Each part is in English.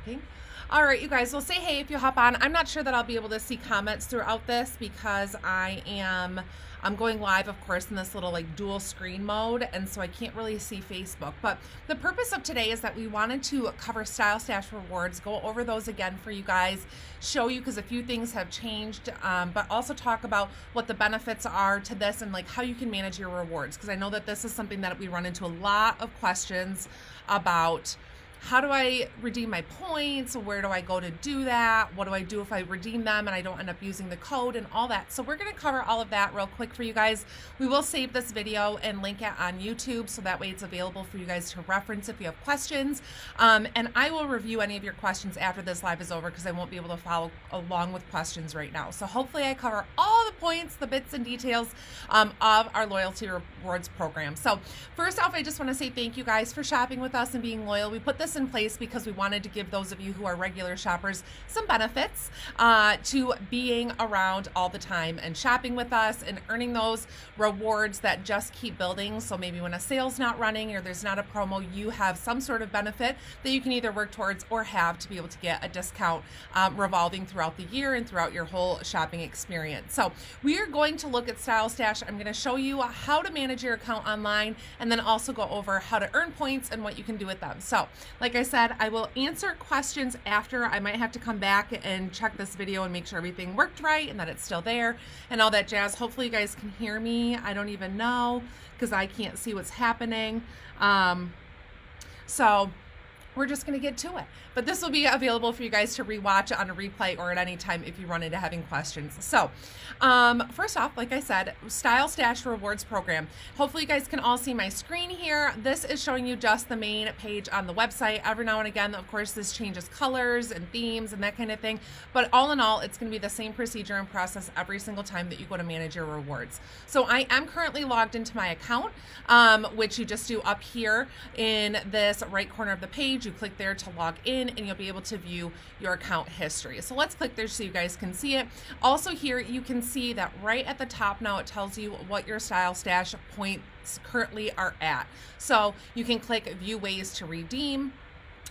talking. All right, you guys, well, say hey if you hop on. I'm not sure that I'll be able to see comments throughout this because I'm going live, of course, in this little like dual screen mode, and so I can't really see Facebook. But the purpose of today is that we wanted to cover Style Stash rewards, go over those again for you guys, show you because a few things have changed, but also talk about what the benefits are to this and like how you can manage your rewards, because I know that this is something that we run into a lot of questions about. How do I redeem my points? Where do I go to do that? What do I do if I redeem them and I don't end up using the code and all that? So we're going to cover all of that real quick for you guys. We will save this video and link it on YouTube so that way it's available for you guys to reference if you have questions. And I will review any of your questions after this live is over because I won't be able to follow along with questions right now. So hopefully I cover all the points, the bits and details of our loyalty rewards program. So first off, I just want to say thank you guys for shopping with us and being loyal. We put this in place because we wanted to give those of you who are regular shoppers some benefits to being around all the time and shopping with us and earning those rewards that just keep building. So maybe when a sale's not running or there's not a promo, you have some sort of benefit that you can either work towards or have to be able to get a discount revolving throughout the year and throughout your whole shopping experience. So we are going to look at Style Stash. I'm going to show you how to manage your account online and then also go over how to earn points and what you can do with them. So like I said, I will answer questions after. I might have to come back and check this video and make sure everything worked right and that it's still there and all that jazz. Hopefully you guys can hear me. I don't even know because I can't see what's happening. So we're just going to get to it. But this will be available for you guys to rewatch on a replay or at any time if you run into having questions. So first off, like I said, Style Stash Rewards Program. Hopefully you guys can all see my screen here. This is showing you just the main page on the website. Every now and again, of course, this changes colors and themes and that kind of thing. But all in all, it's going to be the same procedure and process every single time that you go to manage your rewards. So I am currently logged into my account, which you just do up here in this right corner of the page. You click there to log in and you'll be able to view your account history. So let's click there so you guys can see it. Also here you can see that right at the top now it tells you what your Style Stash points currently are at. So you can click view ways to redeem,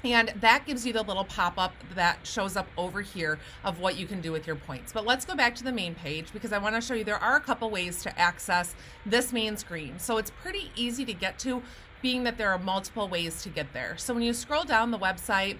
and that gives you the little pop-up that shows up over here of what you can do with your points. But let's go back to the main page because I want to show you there are a couple ways to access this main screen. So it's pretty easy to get to, being that there are multiple ways to get there. So when you scroll down the website,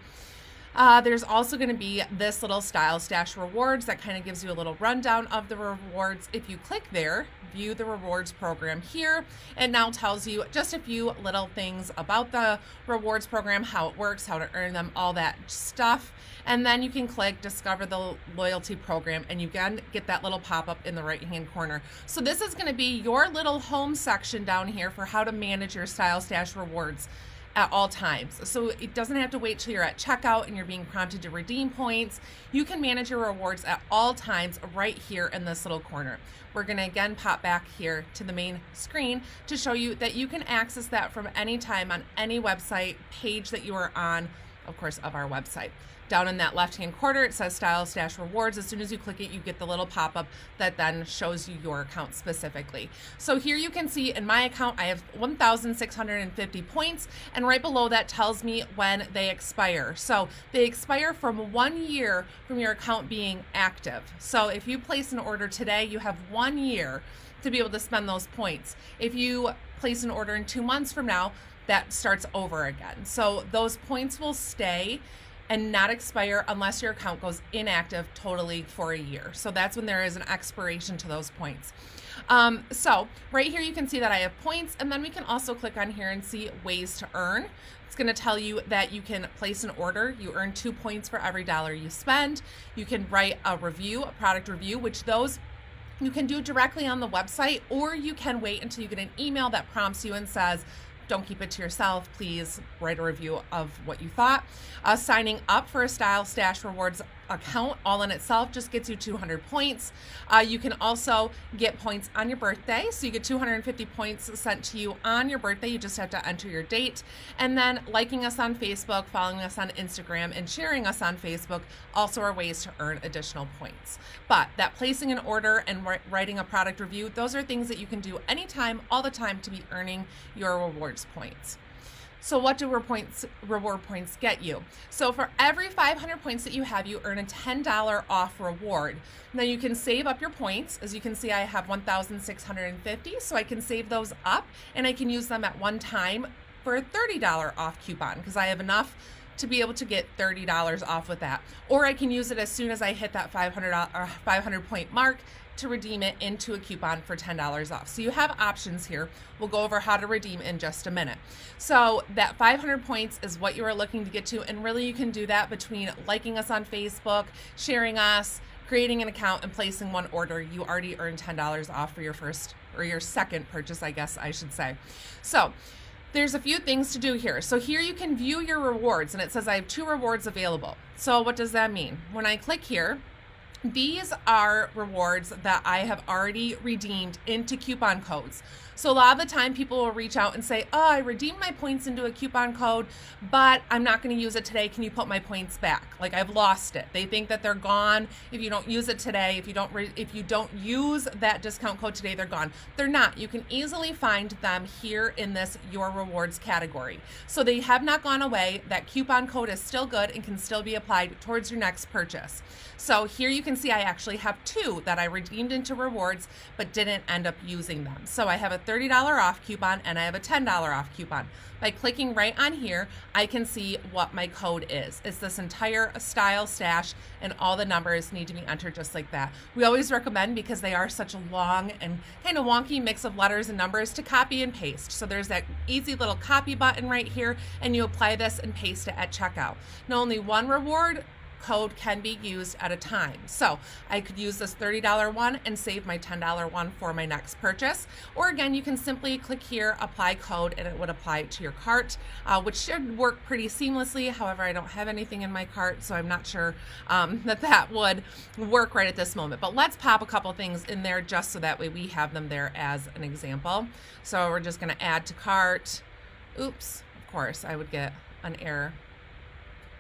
there's also going to be this little Style Stash rewards that kind of gives you a little rundown of the rewards. If you click there, view the rewards program here, it now tells you just a few little things about the rewards program, how it works, how to earn them, all that stuff. And then you can click discover the loyalty program and you can get that little pop-up in the right hand corner. So this is going to be your little home section down here for how to manage your Style Stash rewards at all times. So it doesn't have to wait till you're at checkout and you're being prompted to redeem points. You can manage your rewards at all times right here in this little corner. We're going to again pop back here to the main screen to show you that you can access that from any time on any website page that you are on, of course, of our website. Down in that left-hand corner, it says Style Stash Rewards. As soon as you click it, you get the little pop-up that then shows you your account specifically. So here you can see in my account, I have 1,650 points, and right below that tells me when they expire. So they expire from 1 year from your account being active. So if you place an order today, you have 1 year to be able to spend those points. If you place an order in 2 months from now, that starts over again. So those points will stay and not expire unless your account goes inactive totally for a year. So that's when there is an expiration to those points. So right here you can see that I have points, and then we can also click on here and see ways to earn. It's going to tell you that you can place an order. You earn 2 points for every dollar you spend. You can write a review, a product review, which those you can do directly on the website, or you can wait until you get an email that prompts you and says, don't keep it to yourself. Please write a review of what you thought. Signing up for a Style Stash Rewards account all in itself just gets you 200 points. You can also get points on your birthday. So you get 250 points sent to you on your birthday. You just have to enter your date. And then liking us on Facebook, following us on Instagram, and sharing us on Facebook also are ways to earn additional points. But that placing an order and writing a product review, those are things that you can do anytime, all the time to be earning your rewards points. So what do reward points get you? So for every 500 points that you have, you earn a $10 off reward. Now you can save up your points. As you can see, I have 1,650, so I can save those up and I can use them at one time for a $30 off coupon because I have enough to be able to get $30 off with that. Or I can use it as soon as I hit that 500 point mark to redeem it into a coupon for $10 off. So you have options here. We'll go over how to redeem in just a minute. So that 500 points is what you are looking to get to, and really you can do that between liking us on Facebook, sharing us, creating an account, and placing one order. You already earned $10 off for your first or your second purchase, I guess I should say. So there's a few things to do here. So here you can view your rewards, and it says I have 2 rewards available. So what does that mean? When I click here, these are rewards that I have already redeemed into coupon codes. So a lot of the time people will reach out and say, oh, I redeemed my points into a coupon code, but I'm not going to use it today. Can you put my points back? Like I've lost it. They think that they're gone if you don't use it today. If you don't use that discount code today, they're gone. They're not. You can easily find them here in this Your Rewards category. So they have not gone away. That coupon code is still good and can still be applied towards your next purchase. So here you can see I actually have 2 that I redeemed into rewards but didn't end up using them. So I have a $30 off coupon and I have a $10 off coupon. By clicking right on here, I can see what my code is. It's this entire Style Stash, and all the numbers need to be entered just like that. We always recommend, because they are such a long and kind of wonky mix of letters and numbers, to copy and paste. So there's that easy little copy button right here, and you apply this and paste it at checkout. Now only one reward code can be used at a time. So I could use this $30 one and save my $10 one for my next purchase. Or again, you can simply click here, apply code, and it would apply to your cart, which should work pretty seamlessly. However, I don't have anything in my cart, so I'm not sure that would work right at this moment. But let's pop a couple things in there just so that way we have them there as an example. So we're just gonna add to cart. Oops, of course, I would get an error.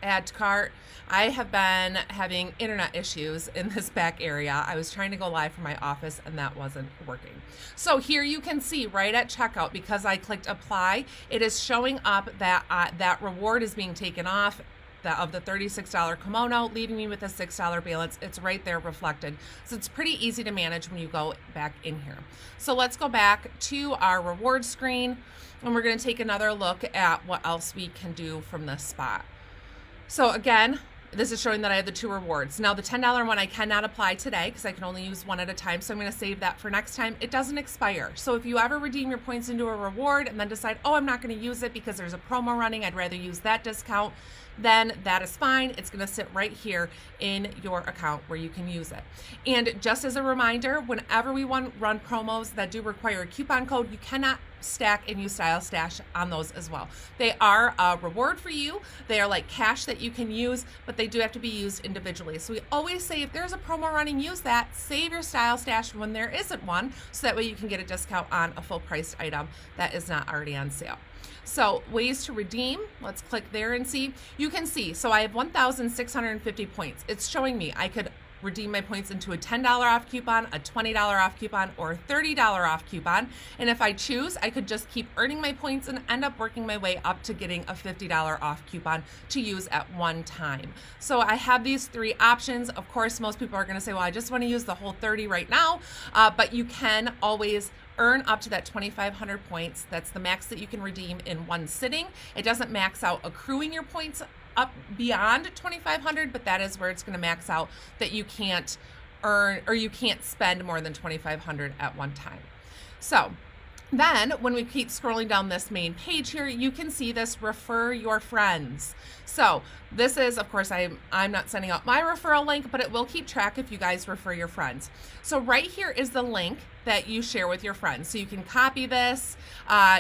Add to cart. I have been having internet issues in this back area. I was trying to go live from my office and that wasn't working. So here you can see right at checkout, because I clicked apply, it is showing up that that reward is being taken off of the $36 kimono, leaving me with a $6 balance. It's right there reflected. So it's pretty easy to manage when you go back in here. So let's go back to our reward screen, and we're going to take another look at what else we can do from this spot. So again, this is showing that I have the 2 rewards. Now the $10 one I cannot apply today because I can only use one at a time, so I'm going to save that for next time. It doesn't expire. So if you ever redeem your points into a reward and then decide, oh, I'm not going to use it because there's a promo running, I'd rather use that discount, then that is fine. It's going to sit right here in your account where you can use it. And just as a reminder, whenever we run promos that do require a coupon code, you cannot stack and use Style Stash on those as well. They are a reward for you. They are like cash that you can use, but they do have to be used individually. So we always say if there's a promo running, use that. Save your Style Stash when there isn't one, so that way you can get a discount on a full priced item that is not already on sale. So ways to redeem, let's click there and see. You can see, so I have 1,650 points. It's showing me I could redeem my points into a $10 off coupon, a $20 off coupon, or a $30 off coupon. And if I choose, I could just keep earning my points and end up working my way up to getting a $50 off coupon to use at one time. So I have these 3 options. Of course, most people are going to say, well, I just want to use the whole 30 right now, but you can always earn up to that 2,500 points. That's the max that you can redeem in one sitting. It doesn't max out accruing your points up beyond 2,500, but that is where it's going to max out, that you can't earn or you can't spend more than 2,500 at one time. So then when we keep scrolling down this main page here, you can see this refer your friends. So this is, of course, I'm not sending out my referral link, but it will keep track if you guys refer your friends. So right here is the link that you share with your friends. So you can copy this,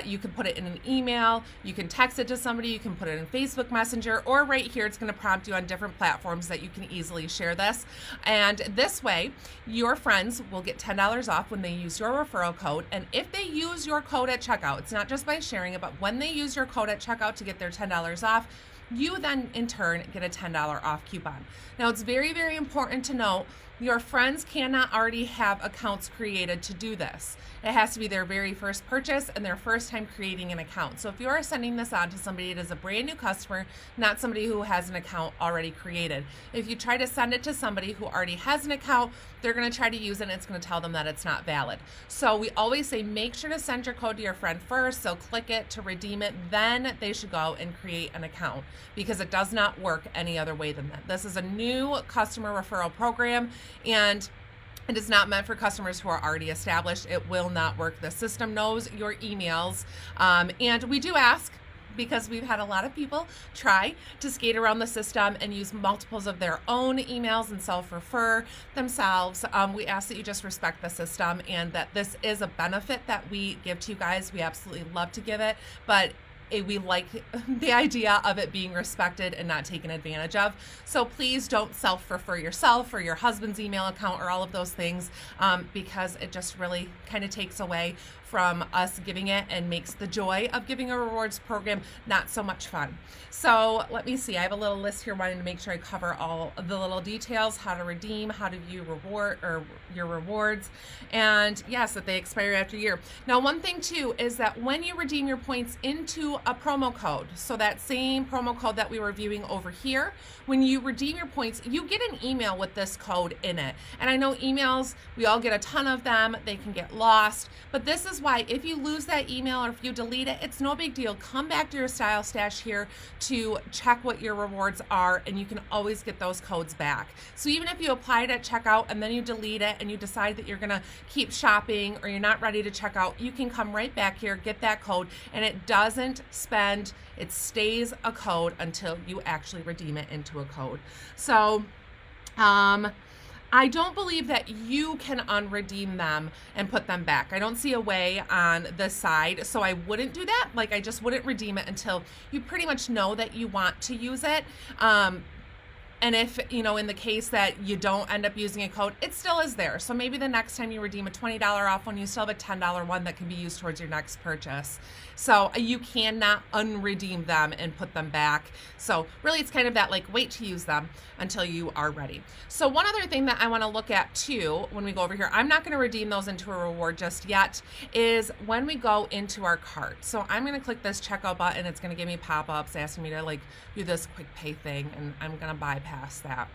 you can put it in an email, you can text it to somebody, you can put it in Facebook Messenger, or right here it's going to prompt you on different platforms that you can easily share this. And this way, your friends will get $10 off when they use your referral code. And if they use your code at checkout, it's not just by sharing it, but when they use your code at checkout to get their $10 off, you then in turn get a $10 off coupon. Now it's very, very important to note your friends cannot already have accounts created to do this. It has to be their very first purchase and their first time creating an account. So if you are sending this on to somebody that is a brand new customer, not somebody who has an account already created. If you try to send it to somebody who already has an account, they're going to try to use it and it's going to tell them that it's not valid. So we always say make sure to send your code to your friend first. So click it to redeem it, then they should go and create an account, because it does not work any other way than that. This is a new customer referral program, and it is not meant for customers who are already established. It will not work. The system knows your emails. And we do ask, because we've had a lot of people try to skate around the system and use multiples of their own emails and self-refer themselves. We ask that you just respect the system, and that this is a benefit that we give to you guys. We absolutely love to give it, but we like the idea of it being respected and not taken advantage of. So please don't self-refer yourself or your husband's email account or all of those things, because it just really kind of takes away from us giving it and makes the joy of giving a rewards program not so much fun. So let me see, I have a little list here wanting to make sure I cover all of the little details, how to redeem, how to view your rewards, and yes, that they expire after a year. Now, one thing too is that when you redeem your points into a promo code, so that same promo code that we were viewing over here, when you redeem your points, you get an email with this code in it. And I know emails, we all get a ton of them, they can get lost, but this is why if you lose that email or if you delete it, it's no big deal. Come back to your Style Stash here to check what your rewards are, and you can always get those codes back. So even if you applied at checkout and then you delete it and you decide that you're gonna keep shopping or you're not ready to check out, you can come right back here, get that code, and it doesn't spend, it stays a code until you actually redeem it into a code. So, I don't believe that you can unredeem them and put them back. I don't see a way on this side, so I wouldn't do that. Like, I just wouldn't redeem it until you pretty much know that you want to use it. And if, you know, in the case that you don't end up using a code, it still is there. So maybe the next time you redeem a $20 off one, you still have a $10 one that can be used towards your next purchase. So you cannot unredeem them and put them back. So really it's kind of that like wait to use them until you are ready. So one other thing that I want to look at too when we go over here, I'm not going to redeem those into a reward just yet, is when we go into our cart. So I'm going to click this checkout button. It's going to give me pop-ups asking me to like do this quick pay thing, and I'm going to bypass that.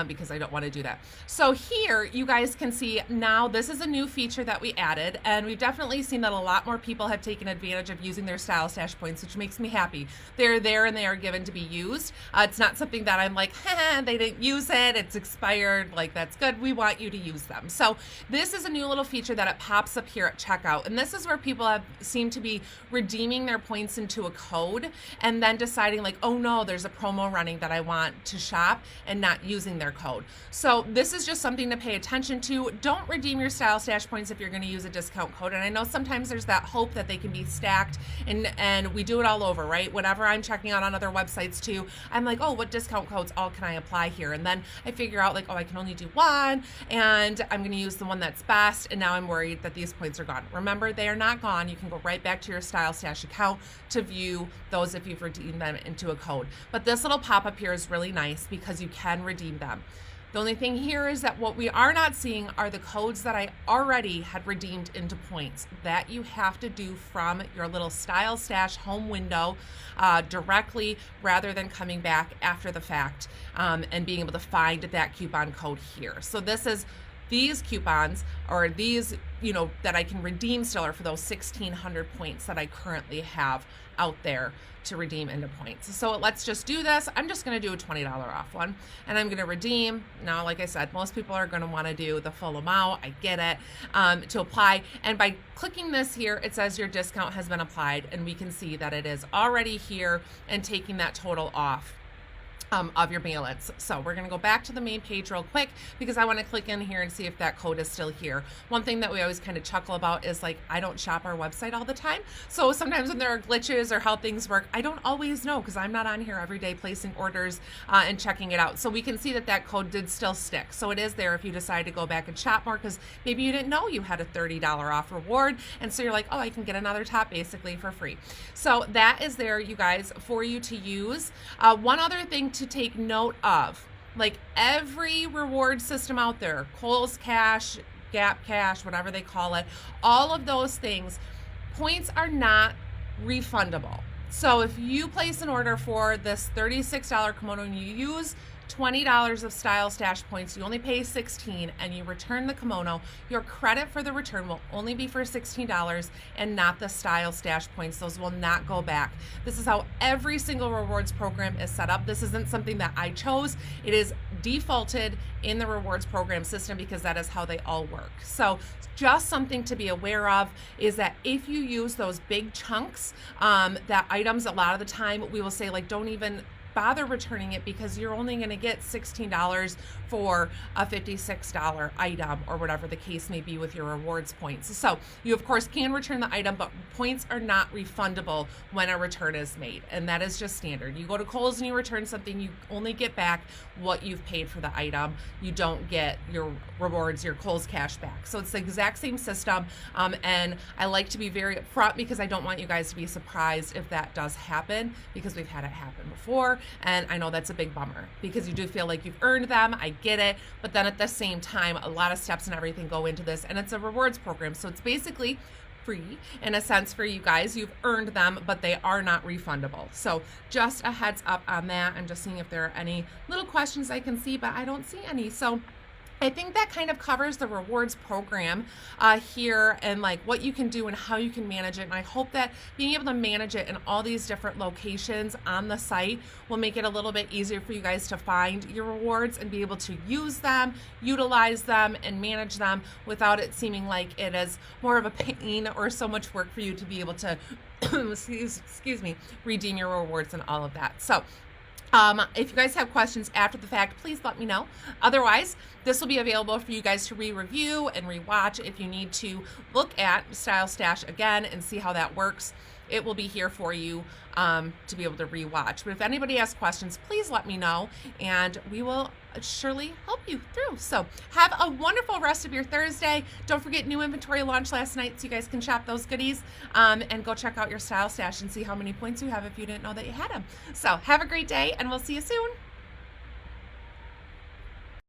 Because I don't want to do that. So here you guys can see now this is a new feature that we added, and we've definitely seen that a lot more people have taken advantage of using their Style Stash points, which makes me happy. They're there and they are given to be used. It's not something that I'm like, they didn't use it, it's expired, like that's good, we want you to use them. So this is a new little feature that it pops up here at checkout, and this is where people have seemed to be redeeming their points into a code and then deciding like, oh no, there's a promo running that I want to shop, and not using their code. So this is just something to pay attention to. Don't redeem your Style Stash points if you're going to use a discount code. And I know sometimes there's that hope that they can be stacked, and we do it all over, right? Whenever I'm checking out on other websites too, I'm like, oh, what discount codes all can I apply here? And then I figure out like, oh, I can only do one, and I'm going to use the one that's best, and now I'm worried that these points are gone. Remember, they are not gone. You can go right back to your Style Stash account to view those if you've redeemed them into a code. But this little pop-up here is really nice because you can redeem them. The only thing here is that what we are not seeing are the codes that I already had redeemed into points. That you have to do from your little Style Stash home window directly, rather than coming back after the fact and being able to find that coupon code here. So this is these coupons, or these, you know, that I can redeem still are for those 1,600 points that I currently have out there to redeem into points. So let's just do this. I'm just going to do a $20 off one, and I'm going to redeem. Now, like I said, most people are going to want to do the full amount. I get it. To apply, and by clicking this here, it says your discount has been applied, and we can see that it is already here and taking that total off. of your balance. So we're going to go back to the main page real quick because I want to click in here and see if that code is still here. One thing that we always kind of chuckle about is like, I don't shop our website all the time. So sometimes when there are glitches or how things work, I don't always know because I'm not on here every day placing orders and checking it out. So we can see that that code did still stick. So it is there if you decide to go back and shop more because maybe you didn't know you had a $30 off reward. And so you're like, oh, I can get another top basically for free. So that is there, you guys, for you to use. One other thing to take note of, like every reward system out there, Kohl's Cash, Gap Cash, whatever they call it, all of those things, points are not refundable. So if you place an order for this $36 kimono and you use $20 of Style Stash points, you only pay $16 and you return the kimono, your credit for the return will only be for $16 and not the Style Stash points. Those will not go back. This is how every single rewards program is set up. This isn't something that I chose. It is defaulted in the rewards program system because that is how they all work. So just something to be aware of is that if you use those big chunks, that items, a lot of the time we will say like, don't even bother returning it because you're only going to get $16 for a $56 item or whatever the case may be with your rewards points. So you of course can return the item, but points are not refundable when a return is made, and that is just standard. You go to Kohl's and you return something, you only get back what you've paid for the item. You don't get your rewards, your Kohl's Cash back. So it's the exact same system, and I like to be very upfront because I don't want you guys to be surprised if that does happen, because we've had it happen before. And I know that's a big bummer because you do feel like you've earned them. I get it. But then at the same time, a lot of steps and everything go into this, and it's a rewards program. So it's basically free in a sense for you guys. You've earned them, but they are not refundable. So just a heads up on that. I'm just seeing if there are any little questions I can see, but I don't see any. So I think that kind of covers the rewards program here and like what you can do and how you can manage it. And I hope that being able to manage it in all these different locations on the site will make it a little bit easier for you guys to find your rewards and be able to use them, utilize them, and manage them without it seeming like it is more of a pain or so much work for you to be able to, excuse me, redeem your rewards and all of that. So if you guys have questions after the fact, please let me know. Otherwise, this will be available for you guys to re-review and re-watch if you need to look at Style Stash again and see how that works. It will be here for you to be able to re-watch. But if anybody has questions, please let me know and we will surely help you through. So have a wonderful rest of your Thursday. Don't forget, new inventory launched last night so you guys can shop those goodies and go check out your Style Stash and see how many points you have if you didn't know that you had them. So have a great day and we'll see you soon.